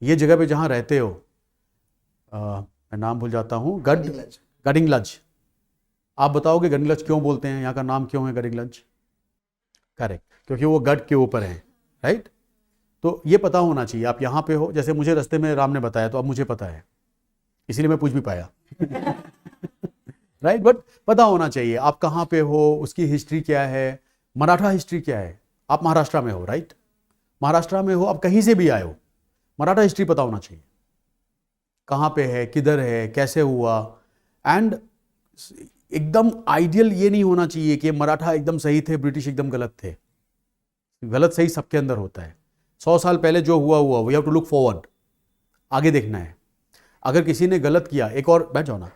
ये जगह पे जहाँ रहते हो, मैं नाम भूल जाता हूँ, गडिंगलज। आप बताओगे गडिंगलज क्यों बोलते हैं, यहाँ का नाम क्यों है गडिंगलज? करेक्ट, क्योंकि वो गढ़ के ऊपर है, राइट। तो ये पता होना चाहिए। आप यहाँ पे हो, जैसे मुझे रास्ते में राम ने बताया तो अब मुझे पता है, इसीलिए मैं पूछ भी पाया। राइट, बट पता होना चाहिए आप कहाँ पे हो, उसकी हिस्ट्री क्या है, मराठा हिस्ट्री क्या है। आप महाराष्ट्र में हो, राइट, महाराष्ट्र में हो, आप कहीं से भी आए हो, मराठा हिस्ट्री पता होना चाहिए, कहाँ पे है, किधर है, कैसे हुआ। एंड एकदम आइडियल ये नहीं होना चाहिए कि मराठा एकदम सही थे, ब्रिटिश एकदम गलत थे। गलत सही सबके अंदर होता है। 100 साल पहले जो हुआ हुआ, we have to look forward, आगे देखना है। अगर किसी ने गलत किया, एक और बैठ जाओ ना,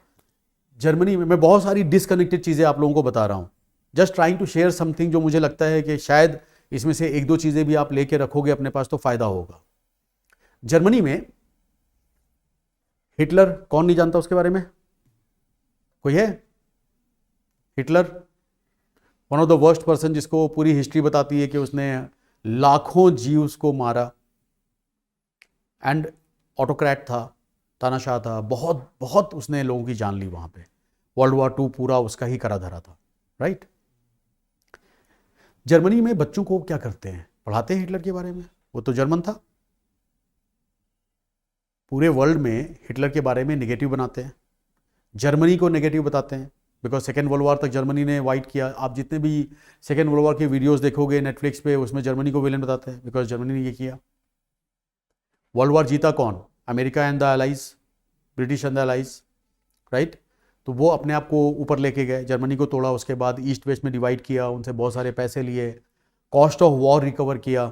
जर्मनी में मैं बहुत सारी डिसकनेक्टेड चीज़ें आप लोगों को बता रहा हूँ, just trying to share something जो मुझे लगता है कि शायद इसमें से एक दो चीज़ें भी आप लेके रखोगे अपने पास तो फायदा होगा। जर्मनी में हिटलर, कौन नहीं जानता उसके बारे में? कोई है? Hitler, one of the worst person, जिसको पूरी हिस्ट्री बताती है कि उसने लाखों जीव्स को मारा, एंड ऑटोक्रेट था, तानाशाह था, बहुत बहुत उसने लोगों की जान ली वहां पे। वर्ल्ड वॉर 2 पूरा उसका ही करा धरा था, राइट। जर्मनी में बच्चों को क्या करते हैं, पढ़ाते हैं हिटलर के बारे में। वो तो जर्मन था, पूरे वर्ल्ड में हिटलर के बारे में नेगेटिव बनाते हैं, जर्मनी को नेगेटिव बताते हैं, बिकॉज सेकेंड वर्ल्ड वॉर तक जर्मनी ने वाइट किया। आप जितने भी सेकेंड वर्ल्ड वॉर के वीडियोस देखोगे नेटफ्लिक्स पे, उसमें जर्मनी को विलेन बताते हैं, बिकॉज जर्मनी ने ये किया। वर्ल्ड वॉर जीता कौन? America and the allies, British and the allies, right. तो वो अपने आप को ऊपर लेके गए, जर्मनी को तोड़ा, उसके बाद ईस्ट वेस्ट में डिवाइड किया, उनसे बहुत सारे पैसे लिए, कॉस्ट ऑफ वॉर रिकवर किया।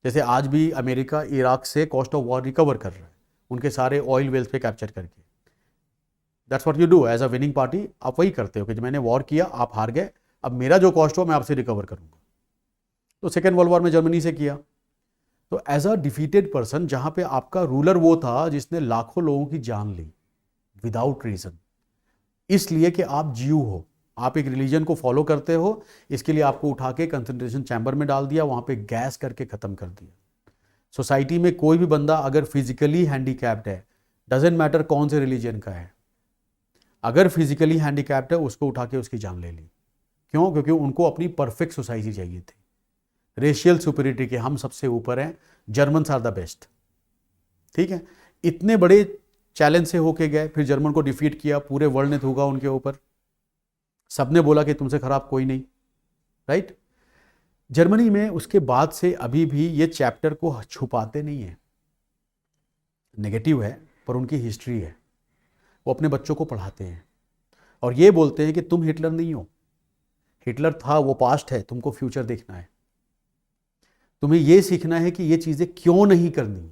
जैसे आज भी अमेरिका इराक से कॉस्ट ऑफ वॉर रिकवर कर रहा है, उनके सारे ऑयल वेल्स पे कैप्चर करके। That's what you do as a winning party. आप वही करते हो कि मैंने वॉर किया, आप हार गए, अब मेरा जो कॉस्ट हो मैं आपसे रिकवर करूंगा। तो सेकेंड वर्ल्ड वॉर में जर्मनी से किया। तो एज अ डिफीटेड पर्सन, जहां पे आपका रूलर वो था जिसने लाखों लोगों की जान ली विदाउट रीजन, इसलिए कि आप जीव हो, आप एक रिलीजन को फॉलो करते हो, इसके लिए आपको उठा के कंसंट्रेशन चैम्बर में डाल दिया, वहां पे गैस करके खत्म कर दिया। सोसाइटी में कोई भी बंदा अगर फिजिकली हैंडीकैप्ड है, डजेंट मैटर कौन से रिलीजन का है, अगर फिजिकली हैंडीकैप्ड है, उसको उठा के उसकी जान ले ली। क्यों? क्योंकि उनको अपनी परफेक्ट सोसाइटी चाहिए थी, रेशियल सुपीरियरिटी के, हम सबसे ऊपर हैं, जर्मन्स आर द बेस्ट। ठीक है, इतने बड़े चैलेंज से होके गए, फिर जर्मन को डिफीट किया, पूरे वर्ल्ड ने थूका उनके ऊपर, सबने बोला कि तुमसे खराब कोई नहीं, राइट। जर्मनी में उसके बाद से अभी भी ये चैप्टर को छुपाते नहीं है, नेगेटिव है पर उनकी हिस्ट्री है, वो अपने बच्चों को पढ़ाते हैं और ये बोलते हैं कि तुम हिटलर नहीं हो, हिटलर था, वो पास्ट है, तुमको फ्यूचर देखना है, तुम्हें ये सीखना है कि ये चीजें क्यों नहीं करनी।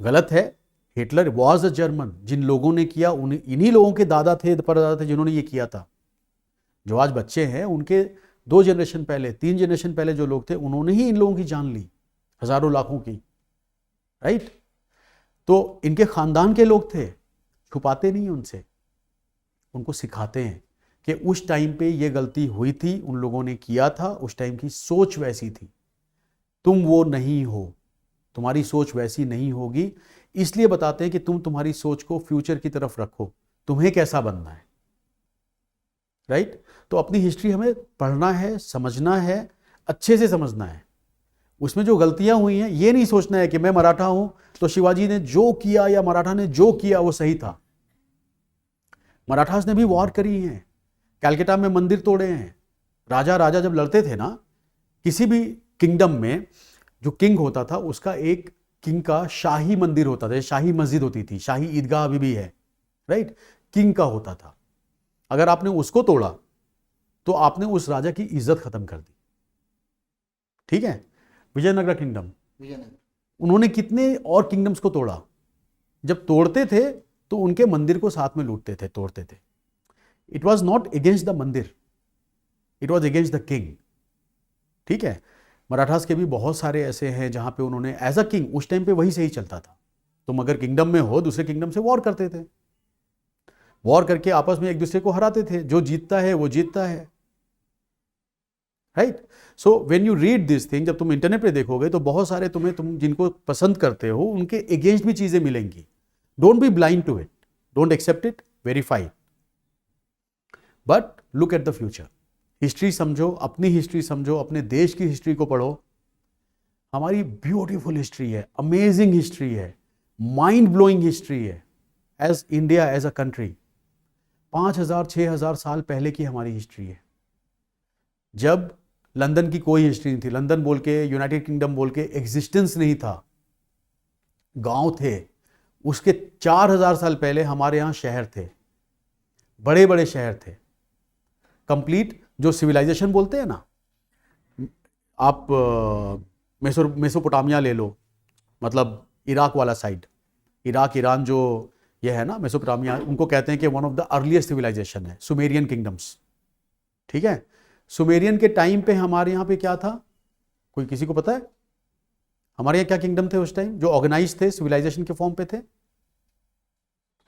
गलत है, हिटलर वॉज अ जर्मन, जिन लोगों ने किया इन्हीं लोगों के दादा थे, परदादा थे, जिन्होंने ये किया था। जो आज बच्चे हैं उनके 2 जनरेशन पहले, 3 जनरेशन पहले जो लोग थे, उन्होंने ही इन लोगों की जान ली, हजारों लाखों की, राइट। तो इनके खानदान के लोग थे, छुपाते नहीं उनसे, उनको सिखाते हैं कि उस टाइम पे ये गलती हुई थी, उन लोगों ने किया था, उस टाइम की सोच वैसी थी, तुम वो नहीं हो, तुम्हारी सोच वैसी नहीं होगी, इसलिए बताते हैं कि तुम तुम्हारी सोच को फ्यूचर की तरफ रखो, तुम्हें कैसा बनना है, राइट। तो अपनी हिस्ट्री हमें पढ़ना है, समझना है, अच्छे से समझना है। उसमें जो गलतियां हुई हैं, ये नहीं सोचना है कि मैं मराठा हूं तो शिवाजी ने जो किया या मराठा ने जो किया वो सही था। मराठास ने भी वॉर करी है, कैलकाटा में मंदिर तोड़े हैं, राजा राजा जब लड़ते थे ना, किसी भी किंगडम में जो किंग होता था उसका एक किंग का शाही मंदिर होता था, शाही मस्जिद होती थी, शाही ईदगाह अभी भी है, राइट, किंग का होता था। अगर आपने उसको तोड़ा तो आपने उस राजा की इज्जत खत्म कर दी। ठीक है, विजयनगर किंगडम, उन्होंने कितने और किंगडम्स को तोड़ा, जब तोड़ते थे तो उनके मंदिर को साथ में लूटते थे, तोड़ते थे। It was not against the मंदिर, it was against the king. ठीक है, मराठास के भी बहुत सारे ऐसे हैं जहां पे उन्होंने एज अ किंग, उस टाइम पे वही सही चलता था, तुम अगर किंगडम में हो दूसरे किंगडम से वॉर करते थे, वॉर करके आपस में एक दूसरे को हराते थे, जो जीतता है वो जीतता है, right? So when you read this thing, जब तुम इंटरनेट पे देखोगे तो बहुत सारे तुम जिनको पसंद करते हो उनके अगेंस्ट भी चीजें मिलेंगी. Don't be blind to it, don't accept it, verify, but look at the future. History समझो, अपनी हिस्ट्री समझो, अपने देश की हिस्ट्री को पढ़ो. हमारी ब्यूटीफुल हिस्ट्री है, अमेजिंग हिस्ट्री है, माइंड ब्लोइंग हिस्ट्री है. As India, as a country, 5,000-6,000 साल पहले की हमारी हिस्ट्री है. जब लंदन की कोई हिस्ट्री नहीं थी, लंदन बोल के, यूनाइटेड किंगडम बोल के एग्जिस्टेंस नहीं था, गांव थे. उसके 4,000 साल पहले हमारे यहाँ शहर थे, बड़े बड़े शहर थे, कंप्लीट. जो सिविलाइजेशन बोलते हैं ना, आप मेसोपोटामिया ले लो, मतलब इराक वाला साइड, इराक ईरान जो ये है ना मेसोपोटामिया, उनको कहते हैं कि one of the earliest civilisation है सुमेरियन किंगडम्स. ठीक है? सुमेरियन के टाइम पे हमारे यहाँ पे क्या था, कोई किसी को पता है? हमारे यहाँ क्या किंगडम थे उस टाइम जो ऑर्गेनाइज थे, सिविलाइजेशन के फॉर्म पे थे?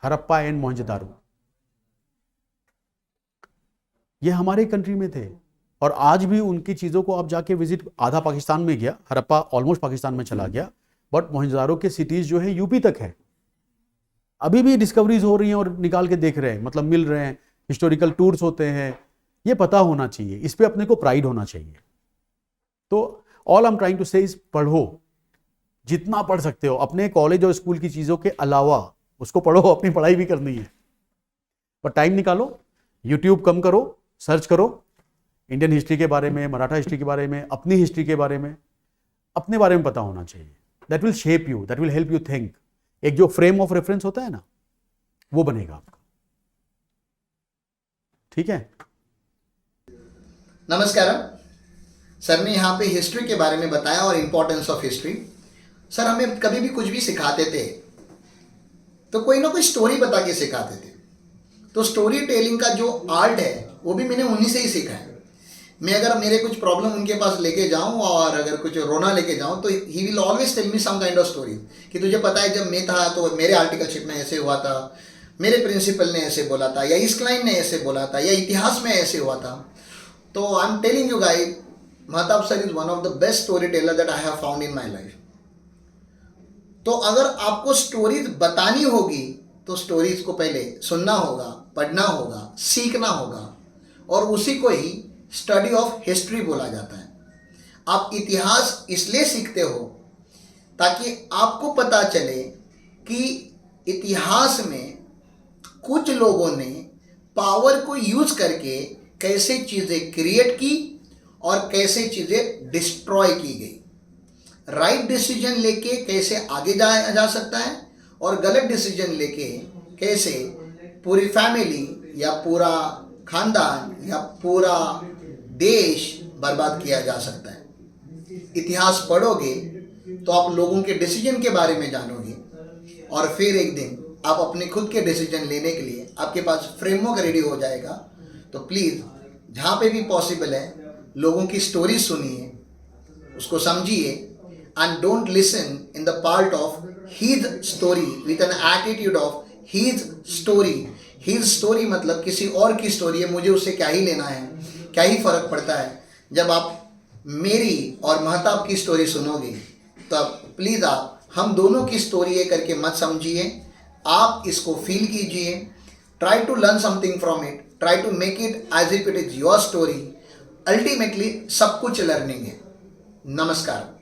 हड़प्पा एंड मोहनजोदारो. ये हमारे कंट्री में थे. और आज भी उनकी चीज़ों को आप जाके विजिट, आधा पाकिस्तान में गया, हड़प्पा ऑलमोस्ट पाकिस्तान में चला गया, बट मोहनजोदारो के सिटीज़ जो है यूपी तक है. अभी भी डिस्कवरीज हो रही हैं और निकाल के देख रहे हैं, मतलब मिल रहे हैं, हिस्टोरिकल टूर्स होते हैं. ये पता होना चाहिए, इस पे अपने को प्राइड होना चाहिए. तो all I am trying to say is पढ़ो, जितना पढ़ सकते हो. अपने कॉलेज और स्कूल की चीज़ों के अलावा उसको पढ़ो, अपनी पढ़ाई भी करनी है, पर टाइम निकालो. यूट्यूब कम करो, सर्च करो इंडियन हिस्ट्री के बारे में, मराठा हिस्ट्री के बारे में, अपनी हिस्ट्री के बारे में. अपने बारे में पता होना चाहिए. That will shape you, that will help you think. एक जो फ्रेम ऑफ रेफरेंस होता है ना, वो बनेगा आपका. ठीक है? नमस्कार सर, ने यहाँ पे हिस्ट्री के बारे में बताया और इम्पोर्टेंस ऑफ हिस्ट्री. सर, हमें कभी भी कुछ भी सिखाते थे तो कोई ना कोई स्टोरी बता के सिखाते थे. तो स्टोरी टेलिंग का जो आर्ट है वो भी मैंने उन्हीं से ही सीखा है. मैं अगर मेरे कुछ प्रॉब्लम उनके पास लेके जाऊं और अगर कुछ रोना लेके जाऊं तो he will always tell me some kind of story कि तुझे पता है जब मैं था तो मेरे आर्टिकलशिप में ऐसे हुआ था, मेरे प्रिंसिपल ने ऐसे बोला था, या इस क्लाइंट ने ऐसे बोला था, या इतिहास में ऐसे हुआ था. तो I am telling you guys, Mahtab sir is one of the best story teller that I have found in my life. तो अगर आपको स्टोरीज बतानी होगी तो स्टोरीज को पहले सुनना होगा, पढ़ना होगा, सीखना होगा, और उसी को ही स्टडी ऑफ हिस्ट्री बोला जाता है. आप इतिहास इसलिए सीखते हो ताकि आपको पता चले कि इतिहास में कुछ लोगों ने पावर को यूज करके कैसे चीज़ें क्रिएट की और कैसे चीज़ें डिस्ट्रॉय की गई. राइट डिसीजन लेके कैसे आगे जाया जा सकता है और गलत डिसीजन लेके कैसे पूरी फैमिली या पूरा खानदान या पूरा देश बर्बाद किया जा सकता है. इतिहास पढ़ोगे तो आप लोगों के डिसीजन के बारे में जानोगे और फिर एक दिन आप अपने खुद के डिसीजन लेने के लिए आपके पास फ्रेमवर्क रेडी हो जाएगा. तो प्लीज़ जहाँ पे भी पॉसिबल है लोगों की स्टोरी सुनिए, उसको समझिए, and don't listen in the part of his story with an attitude of his story. His story मतलब किसी और की स्टोरी है, मुझे उससे क्या ही लेना है, क्या ही फर्क पड़ता है. जब आप मेरी और महताब की स्टोरी सुनोगे तो प्लीज़ आप हम दोनों की स्टोरी है करके मत समझिए, आप इसको फील कीजिए. Try to learn something from it, try to make it as if it is your story. Ultimately सब कुछ लर्निंग है. नमस्कार.